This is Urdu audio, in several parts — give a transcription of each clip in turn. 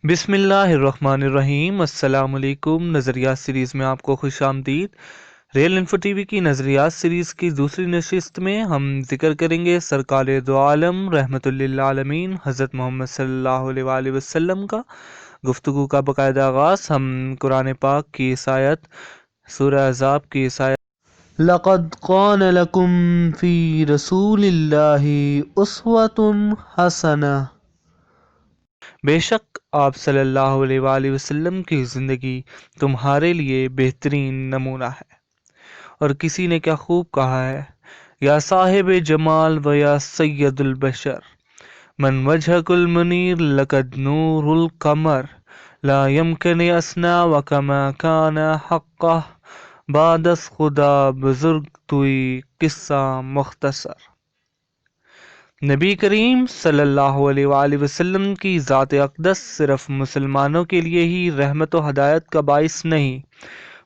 بسم اللہ الرحمن الرحیم۔ السلام علیکم۔ نظریات سیریز میں آپ کو خوش آمدید۔ ریل انفو ٹی وی کی نظریات سیریز کی دوسری نشست میں ہم ذکر کریں گے سرکار دو عالم رحمت للعالمین حضرت محمد صلی اللہ علیہ وآلہ وسلم کا۔ گفتگو کا باقاعدہ آغاز ہم قرآن پاک کی اس آیت سورہ احزاب کی اس آیت لَقَدْ كَانَ لَكُمْ فِي رَسُولِ اللَّهِ أُسْوَةٌ حَسَنَةٌ، بے شک آپ صلی اللہ علیہ وآلہ وسلم کی زندگی تمہارے لیے بہترین نمونہ ہے۔ اور کسی نے کیا خوب کہا ہے، یا صاحب جمال و یا سید البشر، من وجہک المنیر لقد نور القمر، لا یمکن اسنا وکما کان حقہ، بعد از خدا بزرگ توئی قصہ مختصر۔ نبی کریم صلی اللہ علیہ وآلہ وسلم کی ذات اقدس صرف مسلمانوں کے لیے ہی رحمت و ہدایت کا باعث نہیں،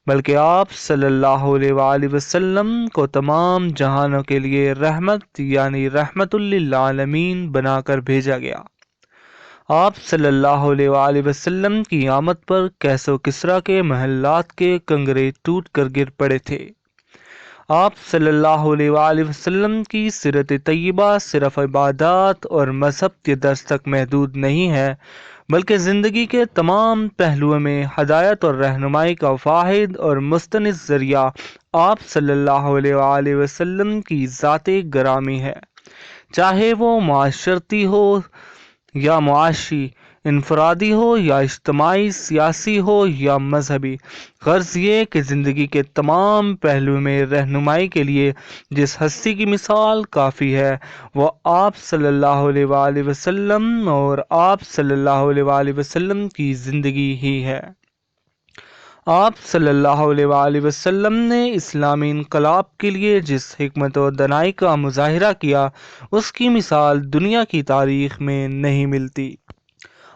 بلکہ آپ صلی اللہ علیہ وآلہ وسلم کو تمام جہانوں کے لیے رحمت یعنی رحمت للعالمین بنا کر بھیجا گیا۔ آپ صلی اللہ علیہ وآلہ وسلم کی آمد پر کیس و کسریٰ کے محلات کے کنگرے ٹوٹ کر گر پڑے تھے۔ آپ صلی اللہ علیہ وآلہ وسلم کی سیرت طیبہ صرف عبادات اور مذہب کے درس تک محدود نہیں ہے، بلکہ زندگی کے تمام پہلوؤں میں ہدایت اور رہنمائی کا واحد اور مستند ذریعہ آپ صلی اللہ علیہ وآلہ وسلم کی ذات گرامی ہے، چاہے وہ معاشرتی ہو یا معاشی، انفرادی ہو یا اجتماعی، سیاسی ہو یا مذہبی۔ غرض یہ کہ زندگی کے تمام پہلو میں رہنمائی کے لیے جس ہستی کی مثال کافی ہے وہ آپ صلی اللہ علیہ وآلہ وسلم اور آپ صلی اللہ علیہ وآلہ وسلم کی زندگی ہی ہے۔ آپ صلی اللہ علیہ وآلہ وسلم نے اسلامی انقلاب کے لیے جس حکمت و دانائی کا مظاہرہ کیا، اس کی مثال دنیا کی تاریخ میں نہیں ملتی۔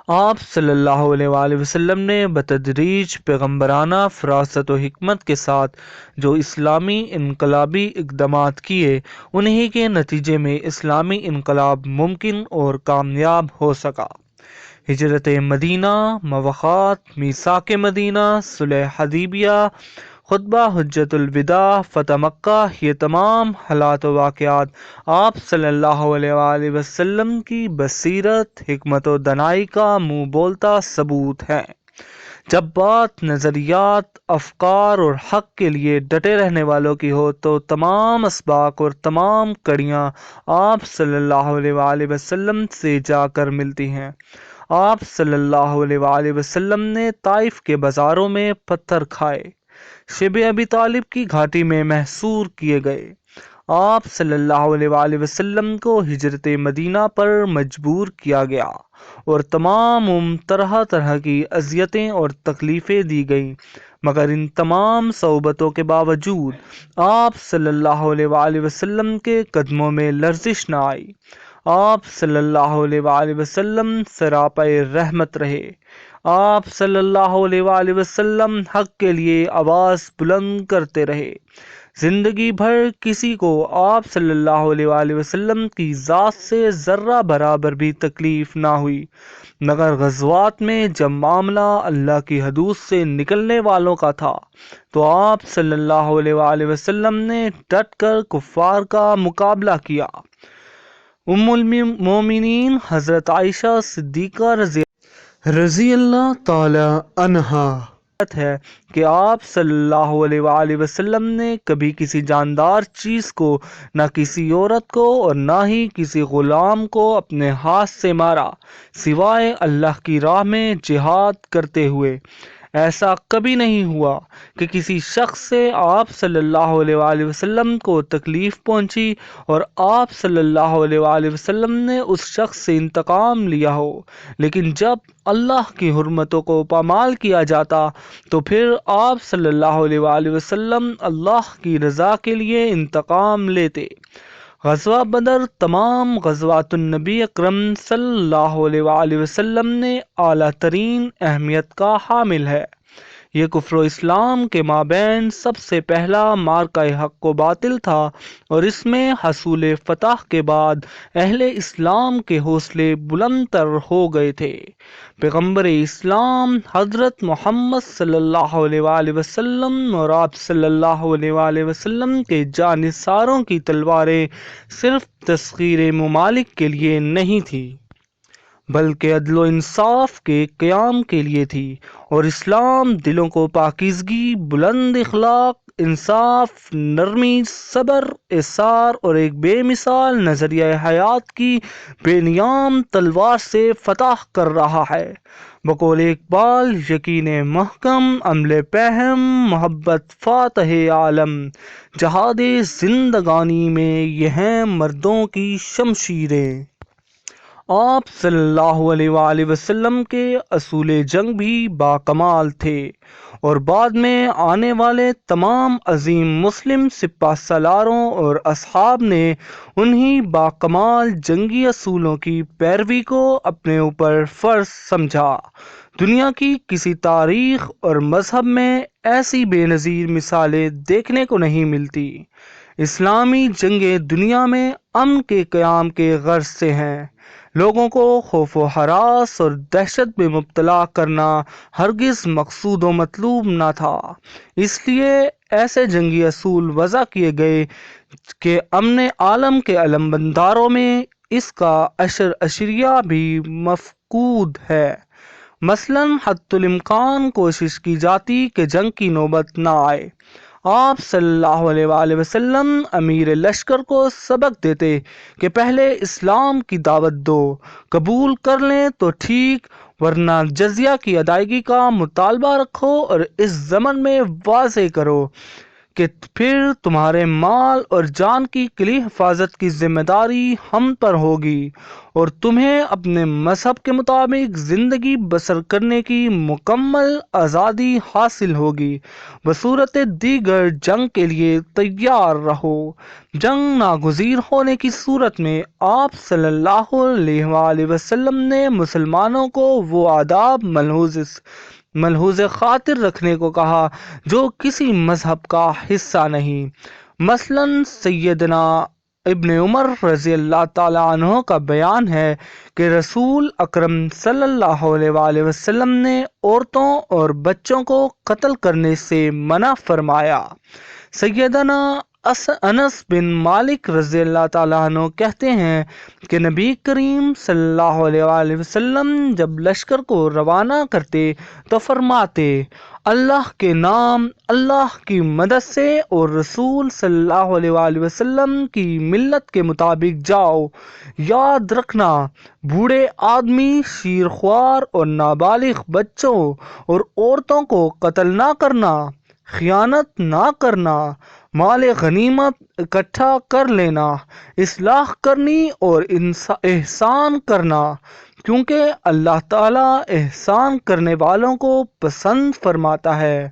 آپ صلی اللہ علیہ وآلہ وسلم نے بتدریج پیغمبرانہ فراست و حکمت کے ساتھ جو اسلامی انقلابی اقدامات کیے، انہی کے نتیجے میں اسلامی انقلاب ممکن اور کامیاب ہو سکا۔ ہجرت مدینہ، مواخات، میثاق مدینہ، صلح حدیبیہ، خطبہ حجۃ الوداع، فتح مکہ، یہ تمام حالات و واقعات آپ صلی اللہ علیہ وآلہ وسلم کی بصیرت، حکمت و دانائی کا منہ بولتا ثبوت ہے۔ جب بات نظریات، افکار اور حق کے لیے ڈٹے رہنے والوں کی ہو تو تمام اسباق اور تمام کڑیاں آپ صلی اللہ علیہ وآلہ وسلم سے جا کر ملتی ہیں۔ آپ صلی اللہ علیہ وآلہ وسلم نے طائف کے بازاروں میں پتھر کھائے، شب ابی طالب کی گھاٹی میں محصور کیے گئے۔ آپ صلی اللہ علیہ وآلہ وسلم کو ہجرت مدینہ پر مجبور کیا گیا اور تمام طرح طرح کی اذیتیں اور تکلیفیں دی گئیں، مگر ان تمام صعوبتوں کے باوجود آپ صلی اللہ علیہ وآلہ وسلم کے قدموں میں لرزش نہ آئی۔ آپ صلی اللہ علیہ وآلہ وسلم سراپے رحمت رہے۔ آپ صلی اللہ علیہ وآلہ وسلم حق کے لیے آواز بلند کرتے رہے۔ زندگی بھر کسی کو آپ صلی اللہ علیہ وآلہ وسلم کی ذات سے ذرہ برابر بھی تکلیف نہ ہوئی، مگر غزوات میں جب معاملہ اللہ کی حدود سے نکلنے والوں کا تھا تو آپ صلی اللہ علیہ وآلہ وسلم نے ڈٹ کر کفار کا مقابلہ کیا۔ ام المومنین حضرت عائشہ صدیقہ رضی اللہ تعالی عنہا ہے کہ آپ صلی اللہ علیہ وآلہ وسلم نے کبھی کسی جاندار چیز کو، نہ کسی عورت کو اور نہ ہی کسی غلام کو اپنے ہاتھ سے مارا سوائے اللہ کی راہ میں جہاد کرتے ہوئے۔ ایسا کبھی نہیں ہوا کہ کسی شخص سے آپ صلی اللہ علیہ وآلہ وسلم کو تکلیف پہنچی اور آپ صلی اللہ علیہ وآلہ وسلم نے اس شخص سے انتقام لیا ہو، لیکن جب اللہ کی حرمتوں کو پامال کیا جاتا تو پھر آپ صلی اللہ علیہ وآلہ وسلم اللہ کی رضا کے لیے انتقام لیتے۔ غزوہ بدر تمام غزوات النبی اکرم صلی اللہ علیہ وآلہ وسلم نے اعلیٰ ترین اہمیت کا حامل ہے۔ یہ کفر و اسلام کے مابین سب سے پہلا مارکہ حق و باطل تھا، اور اس میں حصول فتح کے بعد اہل اسلام کے حوصلے بلند تر ہو گئے تھے۔ پیغمبر اسلام حضرت محمد صلی اللہ علیہ وآلہ وسلم اور آپ صلی اللہ علیہ وآلہ وسلم کے جانثاروں کی تلواریں صرف تسخیر ممالک کے لیے نہیں تھی، بلکہ عدل و انصاف کے قیام کے لیے تھی، اور اسلام دلوں کو پاکیزگی، بلند اخلاق، انصاف، نرمی، صبر، اصرار اور ایک بے مثال نظریہ حیات کی بے نیام تلوار سے فتح کر رہا ہے۔ بقول اقبال، یقین محکم، عمل پہم، محبت فاتح عالم، جہاد زندگانی میں یہ ہیں مردوں کی شمشیریں۔ آپ صلی اللہ علیہ وآلہ وسلم کے اصول جنگ بھی باکمال تھے، اور بعد میں آنے والے تمام عظیم مسلم سپہ سالاروں اور اصحاب نے انہی باکمال جنگی اصولوں کی پیروی کو اپنے اوپر فرض سمجھا۔ دنیا کی کسی تاریخ اور مذہب میں ایسی بے نظیر مثالیں دیکھنے کو نہیں ملتی۔ اسلامی جنگیں دنیا میں امن کے قیام کے غرض سے ہیں۔ لوگوں کو خوف و ہراس اور دہشت میں مبتلا کرنا ہرگز مقصود و مطلوب نہ تھا۔ اس لیے ایسے جنگی اصول وضع کیے گئے کہ امن عالم کے علمبرداروں میں اس کا عشریہ بھی مفقود ہے۔ مثلاً حتی الامکان کوشش کی جاتی کہ جنگ کی نوبت نہ آئے۔ آپ صلی اللہ علیہ وآلہ وسلم امیر لشکر کو سبق دیتے کہ پہلے اسلام کی دعوت دو، قبول کر لیں تو ٹھیک، ورنہ جزیہ کی ادائیگی کا مطالبہ رکھو اور اس ضمن میں واضح کرو کہ پھر تمہارے مال اور جان کی کلی حفاظت کی ذمہ داری ہم پر ہوگی، اور تمہیں اپنے مذہب کے مطابق زندگی بسر کرنے کی مکمل آزادی حاصل ہوگی، بصورت دیگر جنگ کے لیے تیار رہو۔ جنگ ناگزیر ہونے کی صورت میں آپ صلی اللہ علیہ وآلہ وسلم نے مسلمانوں کو وہ آداب ملحوظ خاطر رکھنے کو کہا جو کسی مذہب کا حصہ نہیں۔ مثلاً سیدنا ابن عمر رضی اللہ تعالیٰ عنہ کا بیان ہے کہ رسول اکرم صلی اللہ علیہ وآلہ وسلم نے عورتوں اور بچوں کو قتل کرنے سے منع فرمایا۔ سیدنا انس بن مالک رضی اللہ تعالیٰ عنہ کہتے ہیں کہ نبی کریم صلی اللہ علیہ وآلہ وسلم جب لشکر کو روانہ کرتے تو فرماتے، اللہ کے نام، اللہ کی مدد سے اور رسول صلی اللہ علیہ وآلہ وسلم کی ملت کے مطابق جاؤ۔ یاد رکھنا، بوڑھے آدمی، شیرخوار اور نابالغ بچوں اور عورتوں کو قتل نہ کرنا، خیانت نہ کرنا، مال غنیمت اکٹھا کر لینا، اصلاح کرنی اور احسان کرنا، کیونکہ اللہ تعالیٰ احسان کرنے والوں کو پسند فرماتا ہے۔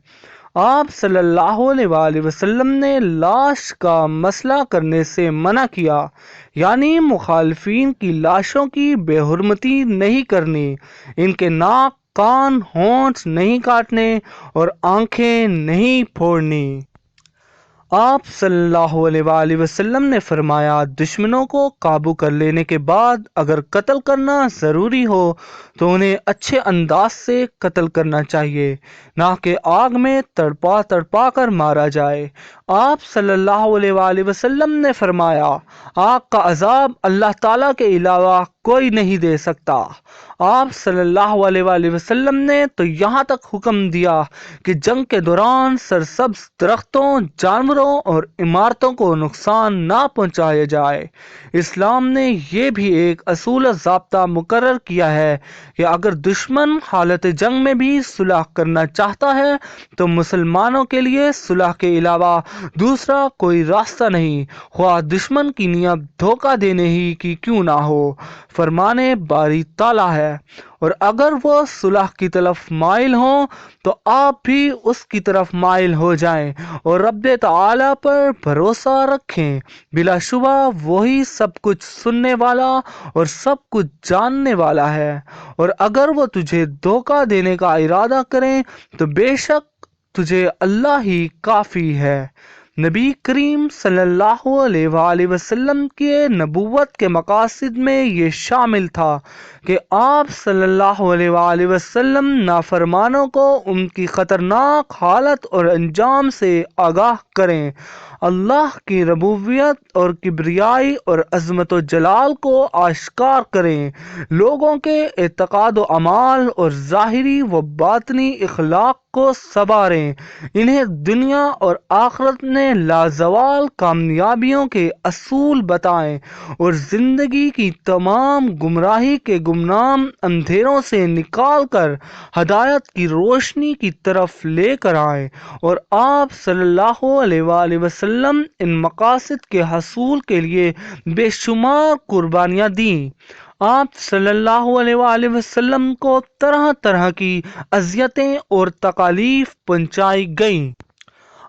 آپ صلی اللہ علیہ وآلہ وسلم نے لاش کا مسئلہ کرنے سے منع کیا، یعنی مخالفین کی لاشوں کی بے حرمتی نہیں کرنی، ان کے ناک، کان، ہونٹ نہیں کاٹنے اور آنکھیں نہیں پھوڑنی۔ آپ صلی اللہ علیہ وآلہ وسلم نے فرمایا، دشمنوں کو قابو کر لینے کے بعد اگر قتل کرنا ضروری ہو تو انہیں اچھے انداز سے قتل کرنا چاہیے، نہ کہ آگ میں تڑپا تڑپا کر مارا جائے۔ آپ صلی اللہ علیہ وآلہ وسلم نے فرمایا، آگ کا عذاب اللہ تعالیٰ کے علاوہ کوئی نہیں دے سکتا۔ آپ صلی اللہ علیہ وآلہ وسلم نے تو یہاں تک حکم دیا کہ جنگ کے دوران سرسبز درختوں، جانوروں اور عمارتوں کو نقصان نہ پہنچایا جائے۔ اسلام نے یہ بھی ایک اصول و ضابطہ مقرر کیا ہے کہ اگر دشمن حالت جنگ میں بھی صلح کرنا چاہتا ہے تو مسلمانوں کے لیے صلح کے علاوہ دوسرا کوئی راستہ نہیں، خواہ دشمن کی نیت دھوکہ دینے ہی کی کیوں نہ ہو۔ فرمانے باری تعالیٰ ہے، ہے، اور اگر وہ صلح کی طرف مائل ہوں تو آپ بھی اس کی طرف مائل ہو جائیں اور رب تعالی پر بھروسہ رکھیں۔ بلا شبہ وہی سب کچھ سننے والا اور سب کچھ جاننے والا ہے، اور اگر وہ تجھے دھوکہ دینے کا ارادہ کریں تو بے شک تجھے اللہ ہی کافی ہے۔ نبی کریم صلی اللہ علیہ وآلہ وسلم کے نبوت کے مقاصد میں یہ شامل تھا کہ آپ صلی اللہ علیہ وآلہ وسلم نافرمانوں کو ان کی خطرناک حالت اور انجام سے آگاہ کریں، اللہ کی ربوبیت اور کبریائی اور عظمت و جلال کو آشکار کریں، لوگوں کے اعتقاد و اعمال اور ظاہری و باطنی اخلاق کو سنواریں، انہیں دنیا اور آخرت میں لازوال کامیابیوں کے اصول بتائیں اور زندگی کی تمام گمراہی کے گمنام اندھیروں سے نکال کر ہدایت کی روشنی کی طرف لے کر آئیں، اور آپ صلی اللہ علیہ وآلہ وسلم ان مقاصد کے حصول کے لیے بے شمار قربانیاں دیں۔ آپ صلی اللہ علیہ وآلہ وسلم کو طرح طرح کی اذیتیں اور تکالیف پہنچائی گئیں۔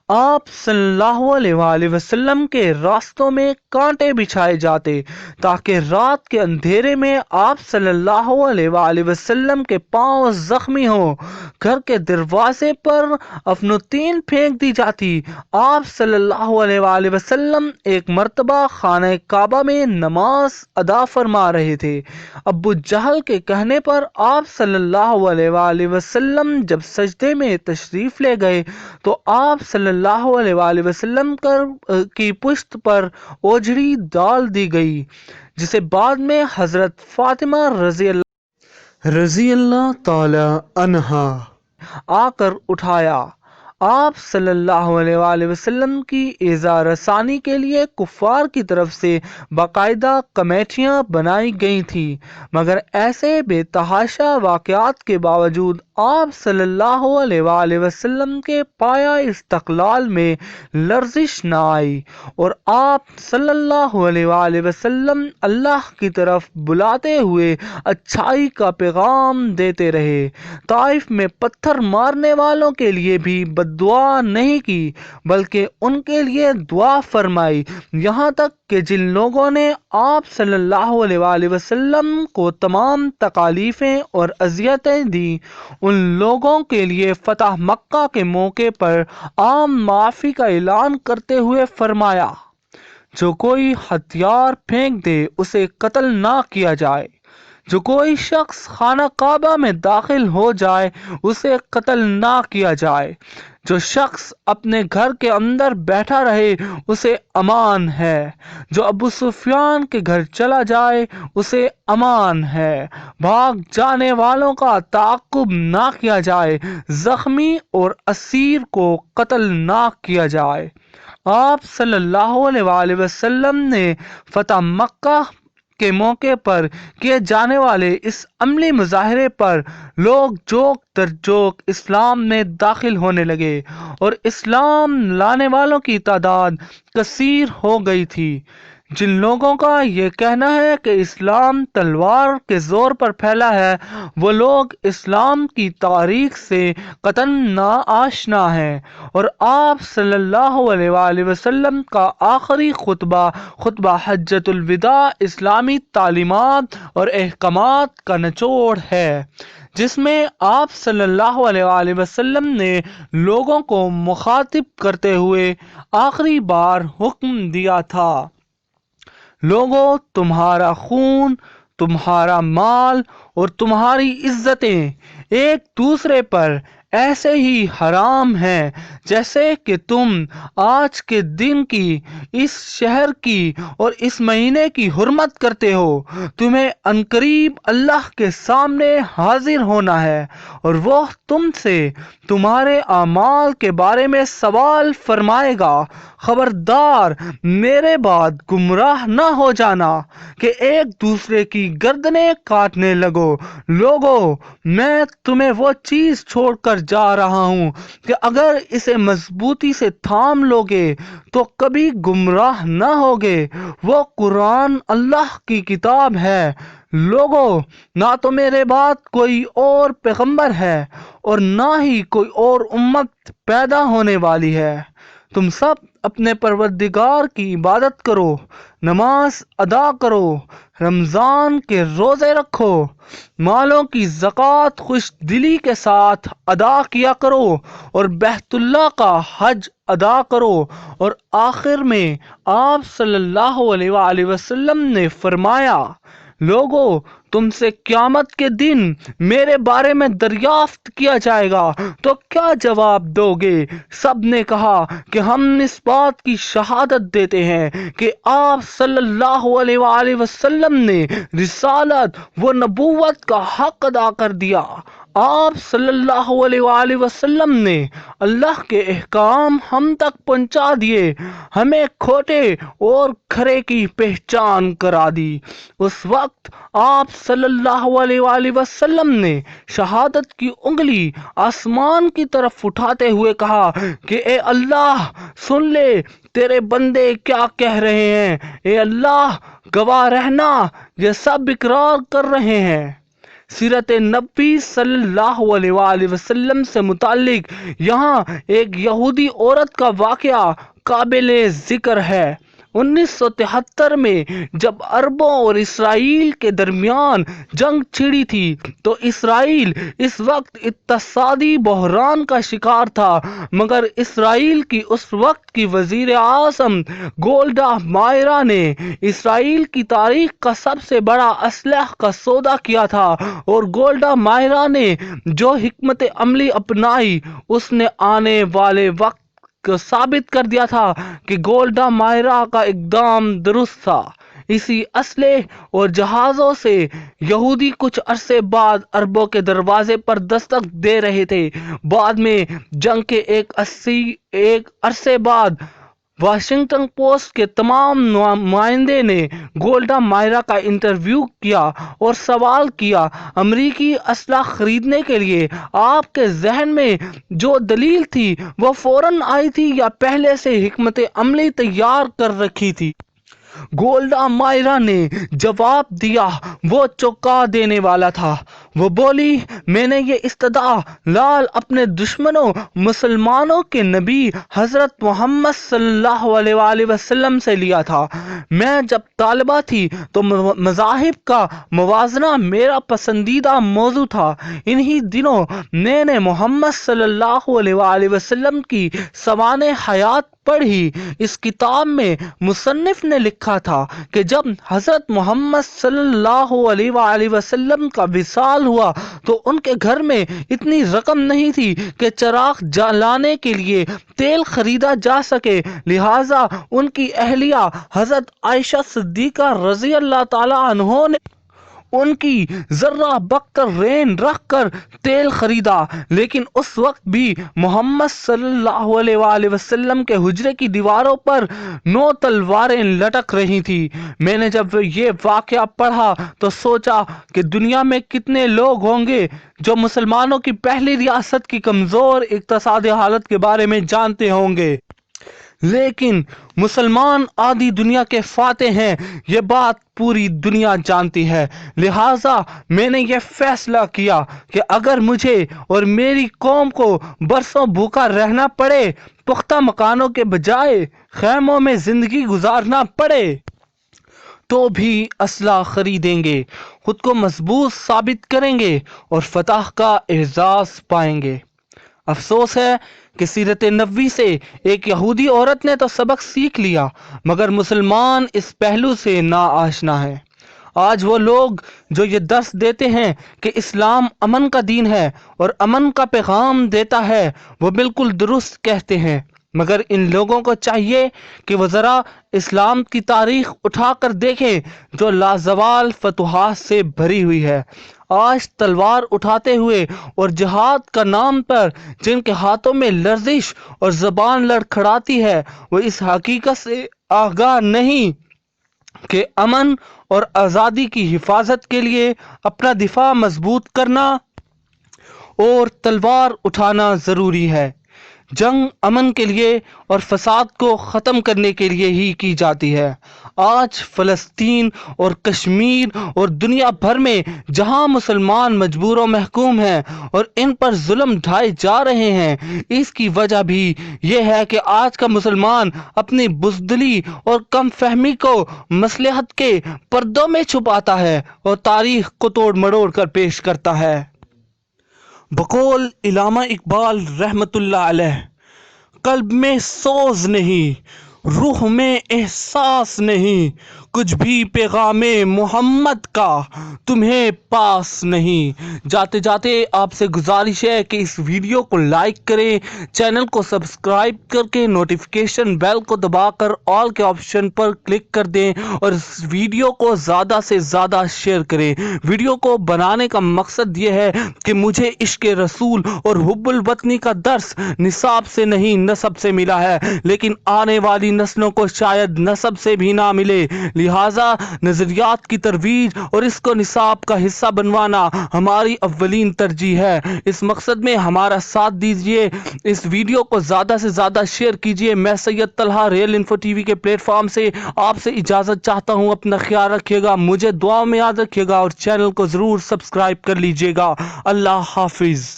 آپ صلی اللہ علیہ وآلہ وسلم کے راستوں میں کانٹے بچھائے جاتے تاکہ رات کے اندھیرے میں آپ صلی اللہ علیہ وآلہ وسلم کے پاؤں زخمی ہوں، گھر کے دروازے پر افنوتین پھینک دی جاتی۔ آپ صلی اللہ علیہ وآلہ وسلم ایک مرتبہ خانہ کعبہ میں نماز ادا فرما رہے تھے، ابو جہل کے کہنے پر آپ صلی اللہ علیہ وآلہ وسلم جب سجدے میں تشریف لے گئے تو آپ صلی اللہ علیہ وآلہ وسلم کی پشت پر اوجھڑی ڈال دی گئی، جسے بعد میں حضرت فاطمہ رضی اللہ تعالی عنہا آ کر اٹھایا۔ آپ صلی اللہ علیہ وآلہ وسلم کی ایذا رسانی کے لیے کفار کی طرف سے باقاعدہ کمیٹیاں بنائی گئی تھیں، مگر ایسے بے تحاشا واقعات کے باوجود آپ صلی اللہ علیہ وآلہ وسلم کے پایہ استقلال میں لرزش نہ آئی، اور آپ صلی اللہ علیہ وآلہ وسلم اللہ کی طرف بلاتے ہوئے اچھائی کا پیغام دیتے رہے۔ طائف میں پتھر مارنے والوں کے لیے بھی دعا نہیں کی بلکہ ان کے لیے دعا فرمائی، یہاں تک کہ جن لوگوں نے آپ صلی اللہ علیہ وآلہ وسلم کو تمام تکالیفیں اور اذیتیں دیں، ان لوگوں کے لیے فتح مکہ کے موقع پر عام معافی کا اعلان کرتے ہوئے فرمایا، جو کوئی ہتھیار پھینک دے اسے قتل نہ کیا جائے، جو کوئی شخص خانہ کعبہ میں داخل ہو جائے اسے قتل نہ کیا جائے، جو شخص اپنے گھر کے اندر بیٹھا رہے اسے امان ہے، جو ابو سفیان کے گھر چلا جائے اسے امان ہے، بھاگ جانے والوں کا تعاقب نہ کیا جائے، زخمی اور اسیر کو قتل نہ کیا جائے۔ آپ صلی اللہ علیہ وآلہ وسلم نے فتح مکہ کے موقع پر کیے جانے والے اس عملی مظاہرے پر لوگ جوک در جوک اسلام میں داخل ہونے لگے اور اسلام لانے والوں کی تعداد کثیر ہو گئی تھی۔ جن لوگوں کا یہ کہنا ہے کہ اسلام تلوار کے زور پر پھیلا ہے، وہ لوگ اسلام کی تاریخ سے قطعاً ناآشنا ہیں، اور آپ صلی اللہ علیہ وآلہ وسلم کا آخری خطبہ حجۃ الوداع اسلامی تعلیمات اور احکامات کا نچوڑ ہے، جس میں آپ صلی اللہ علیہ وآلہ وسلم نے لوگوں کو مخاطب کرتے ہوئے آخری بار حکم دیا تھا، لوگو، تمہارا خون، تمہارا مال اور تمہاری عزتیں ایک دوسرے پر ایسے ہی حرام ہیں جیسے کہ تم آج کے دن کی، اس شہر کی اور اس مہینے کی حرمت کرتے ہو۔ تمہیں عنقریب اللہ کے سامنے حاضر ہونا ہے اور وہ تم سے تمہارے اعمال کے بارے میں سوال فرمائے گا۔ خبردار، میرے بعد گمراہ نہ ہو جانا کہ ایک دوسرے کی گردنیں کاٹنے لگو۔ لوگو، میں تمہیں وہ چیز چھوڑ کر جا رہا ہوں کہ اگر اسے مضبوطی سے تھام لوگے تو کبھی گمراہ نہ ہوگے۔ وہ قرآن اللہ کی کتاب ہے۔ لوگو، نہ تو میرے بعد کوئی اور پیغمبر ہے اور نہ ہی کوئی اور امت پیدا ہونے والی ہے۔ تم سب اپنے پروردگار کی عبادت کرو، نماز ادا کرو، رمضان کے روزے رکھو، مالوں کی زکوٰۃ خوش دلی کے ساتھ ادا کیا کرو اور بیت اللہ کا حج ادا کرو۔ اور آخر میں آپ صلی اللہ علیہ وآلہ وسلم نے فرمایا، لوگو، تم سے قیامت کے دن میرے بارے میں دریافت کیا جائے گا تو کیا جواب دو گے؟ سب نے کہا کہ ہم اس بات کی شہادت دیتے ہیں کہ آپ صلی اللہ علیہ وآلہ وسلم نے رسالت و نبوت کا حق ادا کر دیا۔ آپ صلی اللہ علیہ وآلہ وسلم نے اللہ کے احکام ہم تک پہنچا دیے، ہمیں کھوٹے اور کھرے کی پہچان کرا دی۔ اس وقت آپ صلی اللہ علیہ وآلہ وسلم نے شہادت کی انگلی آسمان کی طرف اٹھاتے ہوئے کہا کہ اے اللہ، سن لے تیرے بندے کیا کہہ رہے ہیں۔ اے اللہ، گواہ رہنا، یہ سب اقرار کر رہے ہیں۔ سیرت نبی صلی اللہ علیہ وآلہ وسلم سے متعلق یہاں ایک یہودی عورت کا واقعہ قابل ذکر ہے۔ 1973 میں جب عربوں اور اسرائیل کے درمیان جنگ چھڑی تھی تو اسرائیل اس وقت اقتصادی بحران کا شکار تھا، مگر اسرائیل کی اس وقت کی وزیر اعظم گولڈا مائرا نے اسرائیل کی تاریخ کا سب سے بڑا اسلحہ کا سودا کیا تھا، اور گولڈا مائرا نے جو حکمت عملی اپنائی اس نے آنے والے وقت کو ثابت کر دیا تھا کہ گولڈا مائرا کا اقدام درست تھا۔ اسی اسلحے اور جہازوں سے یہودی کچھ عرصے بعد عربوں کے دروازے پر دستک دے رہے تھے۔ بعد میں جنگ کے ایک عرصے بعد واشنگٹن پوسٹ کے تمام نمائندے نے گولڈا مائرا کا انٹرویو کیا اور سوال کیا، امریکی اسلحہ خریدنے کے لیے آپ کے ذہن میں جو دلیل تھی وہ فوراً آئی تھی یا پہلے سے حکمت عملی تیار کر رکھی تھی؟ گولڈا مائرا نے جواب دیا، وہ چونکا دینے والا تھا۔ وہ بولی، میں نے یہ استدعا لال اپنے دشمنوں مسلمانوں کے نبی حضرت محمد صلی اللہ علیہ وآلہ وسلم سے لیا تھا۔ میں جب طالبہ تھی تو مذاہب کا موازنہ میرا پسندیدہ موضوع تھا۔ انہی دنوں میں نے محمد صلی اللہ علیہ وآلہ وسلم کی سوانح حیات پڑھی۔ اس کتاب میں مصنف نے لکھا تھا کہ جب حضرت محمد صلی اللہ علیہ وآلہ وسلم کا وصال ہوا تو ان کے گھر میں اتنی رقم نہیں تھی کہ چراغ جلانے کے لیے تیل خریدا جا سکے، لہٰذا ان کی اہلیہ حضرت عائشہ صدیقہ رضی اللہ تعالی عنہ نے ان کی ذرہ بکر رین رکھ کر تیل خریدا، لیکن اس وقت بھی محمد صلی اللہ علیہ وآلہ وسلم کے حجرے کی دیواروں پر 9 تلواریں لٹک رہی تھیں۔ میں نے جب یہ واقعہ پڑھا تو سوچا کہ دنیا میں کتنے لوگ ہوں گے جو مسلمانوں کی پہلی ریاست کی کمزور اقتصادی حالت کے بارے میں جانتے ہوں گے، لیکن مسلمان آدھی دنیا کے فاتح ہیں، یہ بات پوری دنیا جانتی ہے۔ لہٰذا میں نے یہ فیصلہ کیا کہ اگر مجھے اور میری قوم کو برسوں بھوکا رہنا پڑے، پختہ مکانوں کے بجائے خیموں میں زندگی گزارنا پڑے، تو بھی اسلحہ خریدیں گے، خود کو مضبوط ثابت کریں گے اور فتح کا اعزاز پائیں گے۔ افسوس ہے کہ سیرت نبوی سے ایک یہودی عورت نے تو سبق سیکھ لیا، مگر مسلمان اس پہلو سے ناآشنا ہے۔ آج وہ لوگ جو یہ درس دیتے ہیں کہ اسلام امن کا دین ہے اور امن کا پیغام دیتا ہے، وہ بالکل درست کہتے ہیں، مگر ان لوگوں کو چاہیے کہ وہ ذرا اسلام کی تاریخ اٹھا کر دیکھیں جو لازوال فتوحات سے بھری ہوئی ہے۔ آج تلوار اٹھاتے ہوئے اور جہاد کا نام پر جن کے ہاتھوں میں لرزش اور زبان لڑکھڑاتی ہے، وہ اس حقیقت سے آگاہ نہیں کہ امن اور آزادی کی حفاظت کے لیے اپنا دفاع مضبوط کرنا اور تلوار اٹھانا ضروری ہے۔ جنگ امن کے لیے اور فساد کو ختم کرنے کے لیے ہی کی جاتی ہے۔ آج فلسطین اور کشمیر اور دنیا بھر میں جہاں مسلمان مجبور و محکوم ہیں اور ان پر ظلم ڈھائے جا رہے ہیں، اس کی وجہ بھی یہ ہے کہ آج کا مسلمان اپنی بزدلی اور کم فہمی کو مصلحت کے پردوں میں چھپاتا ہے اور تاریخ کو توڑ مڑوڑ کر پیش کرتا ہے۔ بقول علامہ اقبال رحمۃ اللہ علیہ، قلب میں سوز نہیں، روح میں احساس نہیں، کچھ بھی پیغام محمد کا تمہیں پاس نہیں۔ جاتے جاتے آپ سے گزارش ہے کہ اس ویڈیو کو لائک کریں، چینل کو سبسکرائب کر کے نوٹیفیکیشن بیل کو دبا کر آل کے آپشن پر کلک کر دیں اور اس ویڈیو کو زیادہ سے زیادہ شیئر کریں۔ ویڈیو کو بنانے کا مقصد یہ ہے کہ مجھے عشق رسول اور حب الوطنی کا درس نصاب سے نہیں نسب سے ملا ہے، لیکن آنے والی نسلوں کو شاید نسب سے بھی نہ ملے، لہٰذا نظریات کی ترویج اور اس کو نصاب کا حصہ بنوانا ہماری اولین ترجیح ہے۔ اس مقصد میں ہمارا ساتھ دیجیے، اس ویڈیو کو زیادہ سے زیادہ شیئر کیجیے۔ میں Syed Talha real info TV وی کے پلیٹ فارم سے آپ سے اجازت چاہتا ہوں۔ اپنا خیال رکھیے گا، مجھے دعاؤں میں یاد رکھیے گا اور چینل کو ضرور سبسکرائب کر لیجیے گا۔ اللہ حافظ۔